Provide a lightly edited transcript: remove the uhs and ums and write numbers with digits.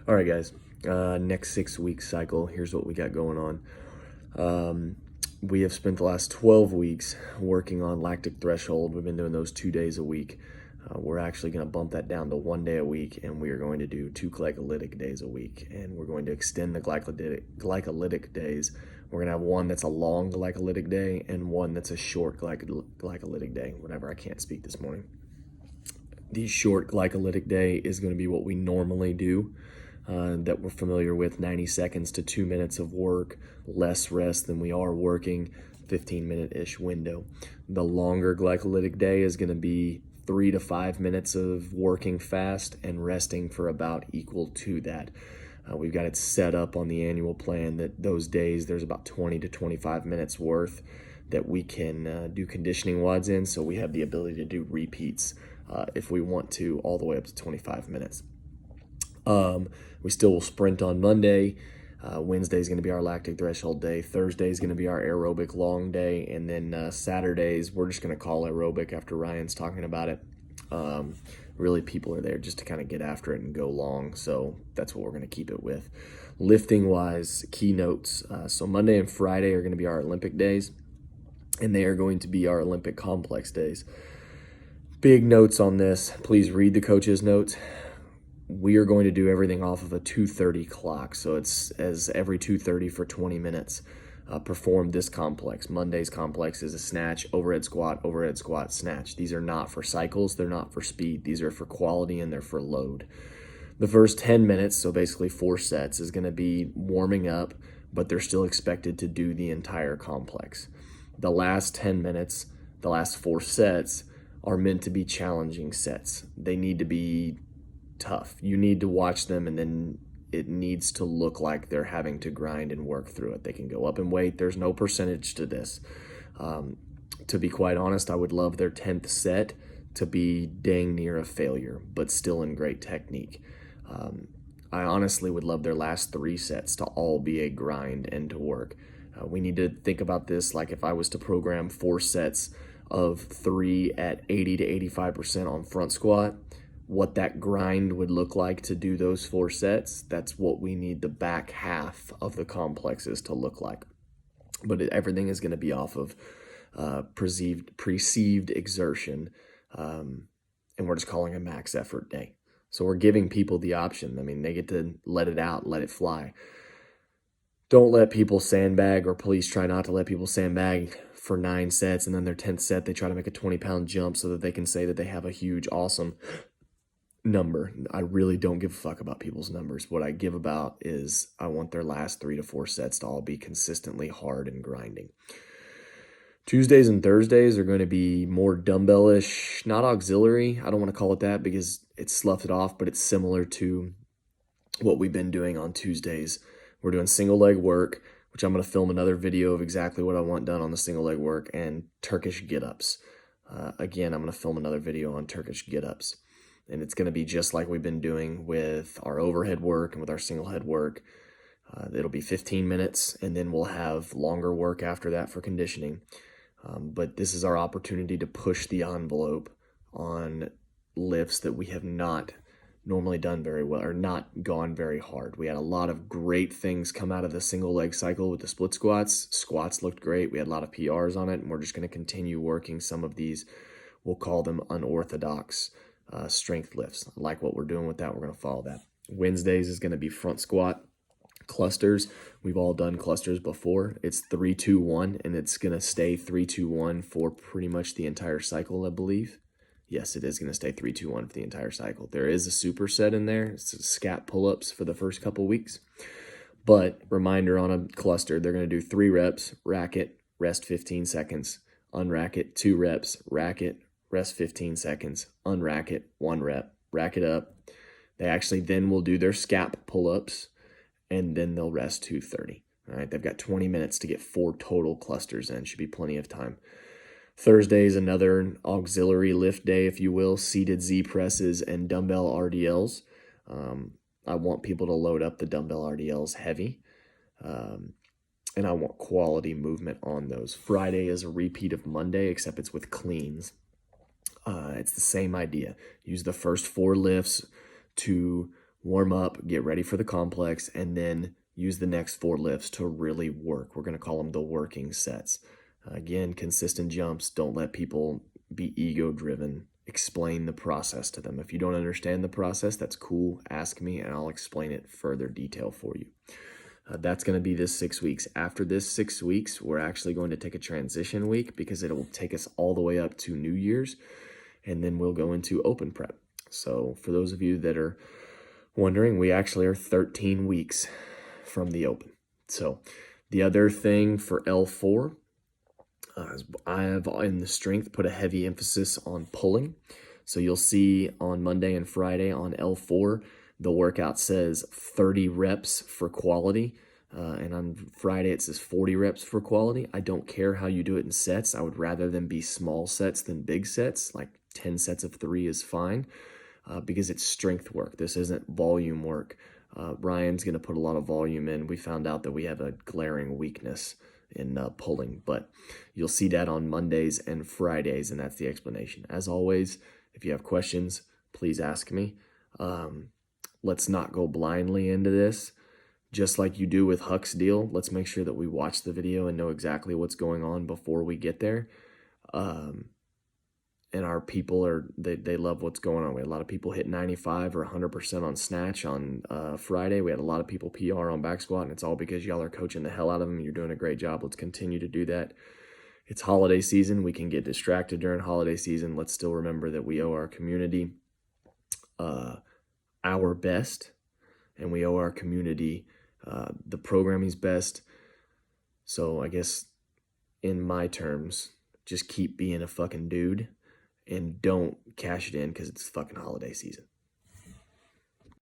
All right, guys. Next 6 week cycle. Here's what we got going on. We have spent the last 12 weeks working on lactic threshold. We've been doing those 2 days a week. We're actually going to bump that down to 1 day a week, and we are going to do 2 glycolytic days a week. And we're going to extend the glycolytic days. We're going to have one that's a long glycolytic day and one that's a short glycolytic day. Whatever, I can't speak this morning. The short glycolytic day is going to be what we normally do. That we're familiar with, 90 seconds to 2 minutes of work, less rest than we are working, 15-minute-ish window. The longer glycolytic day is going to be 3 to 5 minutes of working fast and resting for about equal to that. We've got it set up on the annual plan that those days there's about 20 to 25 minutes worth that we can do conditioning WODs in, so we have the ability to do repeats if we want to, all the way up to 25 minutes. We still will sprint on Monday. Wednesday is going to be our lactic threshold day. Thursday is going to be our aerobic long day. And then Saturdays, we're just going to call aerobic after Ryan's talking about it. Really, people are there just to kind of get after it and go long. So that's what we're going to keep it with. Lifting-wise, keynotes. So Monday and Friday are going to be our Olympic days. And they are going to be our Olympic complex days. Big notes on this. Please read the coach's notes. We are going to do everything off of a 2:30 clock. So it's as every 2:30 for 20 minutes. Perform this complex. Monday's complex is a snatch, overhead squat, snatch. These are not for cycles. They're not for speed. These are for quality and they're for load. The first 10 minutes, so basically 4 sets, is going to be warming up, but they're still expected to do the entire complex. The last 10 minutes, the last 4 sets, are meant to be challenging sets. They need to be tough. You need to watch them, and then it needs to look like they're having to grind and work through it. They can go up in weight. There's no percentage to this. To be quite honest, I would love their 10th set to be dang near a failure, but still in great technique. I honestly would love their last 3 sets to all be a grind and to work. We need to think about this like if I was to program 4 sets of 3 at 80 to 85% on front squat, what that grind would look like to do those 4 sets. That's what we need the back half of the complexes to look like. But everything is going to be off of perceived exertion, and we're just calling a max effort day. So we're giving people the option. I mean, they get to let it out, let it fly. Don't let people sandbag, or please try not to let people sandbag for 9 sets, and then their 10th set, they try to make a 20-pound jump so that they can say that they have a huge, awesome number. I really don't give a fuck about people's numbers. What I give about is I want their last 3 to 4 sets to all be consistently hard and grinding. Tuesdays and Thursdays are going to be more dumbbellish, not auxiliary. I don't want to call it that because it's sloughed it off, but it's similar to what we've been doing on Tuesdays. We're doing single leg work, which I'm going to film another video of exactly what I want done on the single leg work, and Turkish get-ups. Again, I'm going to film another video on Turkish get-ups. And it's going to be just like we've been doing with our overhead work and with our single head work. It'll be 15 minutes, and then we'll have longer work after that for conditioning. But this is our opportunity to push the envelope on lifts that we have not normally done very well, or not gone very hard. We had a lot of great things come out of the single leg cycle with the split squats. Squats looked great. We had a lot of PRs on it, and we're just going to continue working some of these, we'll call them unorthodox strength lifts. Like what we're doing with that, we're going to follow that. Wednesdays is going to be front squat clusters. We've all done clusters before. It's 3-2-1, and it's going to stay 3-2-1 for pretty much the entire cycle, I believe. Yes, it is going to stay 3-2-1 for the entire cycle. There is a superset in there. It's scat pull-ups for the first couple weeks. But reminder on a cluster, they're going to do 3 reps, rack it, rest 15 seconds, unrack it, 2 reps, rack it, rest 15 seconds, unrack it, 1 rep, rack it up. They actually then will do their scap pull-ups, and then they'll rest 2:30. All right, they've got 20 minutes to get 4 total clusters in. Should be plenty of time. Thursday is another auxiliary lift day, if you will, seated Z presses and dumbbell RDLs. I want people to load up the dumbbell RDLs heavy, and I want quality movement on those. Friday is a repeat of Monday, except it's with cleans. It's the same idea. Use the first 4 lifts to warm up, get ready for the complex, and then use the next 4 lifts to really work. We're going to call them the working sets. Again, consistent jumps. Don't let people be ego driven. Explain the process to them. If you don't understand the process, that's cool. Ask me and I'll explain it further detail for you. That's going to be this 6 weeks. After this 6 weeks, we're actually going to take a transition week because it will take us all the way up to New Year's, and then we'll go into open prep. So for those of you that are wondering, we actually are 13 weeks from the open. So the other thing for L4, I have in the strength put a heavy emphasis on pulling. So you'll see on Monday and Friday on L4, the workout says 30 reps for quality. And on Friday, it says 40 reps for quality. I don't care how you do it in sets. I would rather them be small sets than big sets. Like 10 sets of 3 is fine because it's strength work. This isn't volume work. Ryan's going to put a lot of volume in. We found out that we have a glaring weakness in pulling, but you'll see that on Mondays and Fridays, and that's the explanation. As always, if you have questions, please ask me. Let's not go blindly into this. Just like you do with Huck's deal, let's make sure that we watch the video and know exactly what's going on before we get there. And our people they love what's going on. We had a lot of people hit 95 or 100% on snatch on Friday. We had a lot of people PR on back squat, and it's all because y'all are coaching the hell out of them. You're doing a great job. Let's continue to do that. It's holiday season. We can get distracted during holiday season. Let's still remember that we owe our community our best, and we owe our community the programming's best. So I guess in my terms, just keep being a fucking dude and don't cash it in because it's fucking holiday season.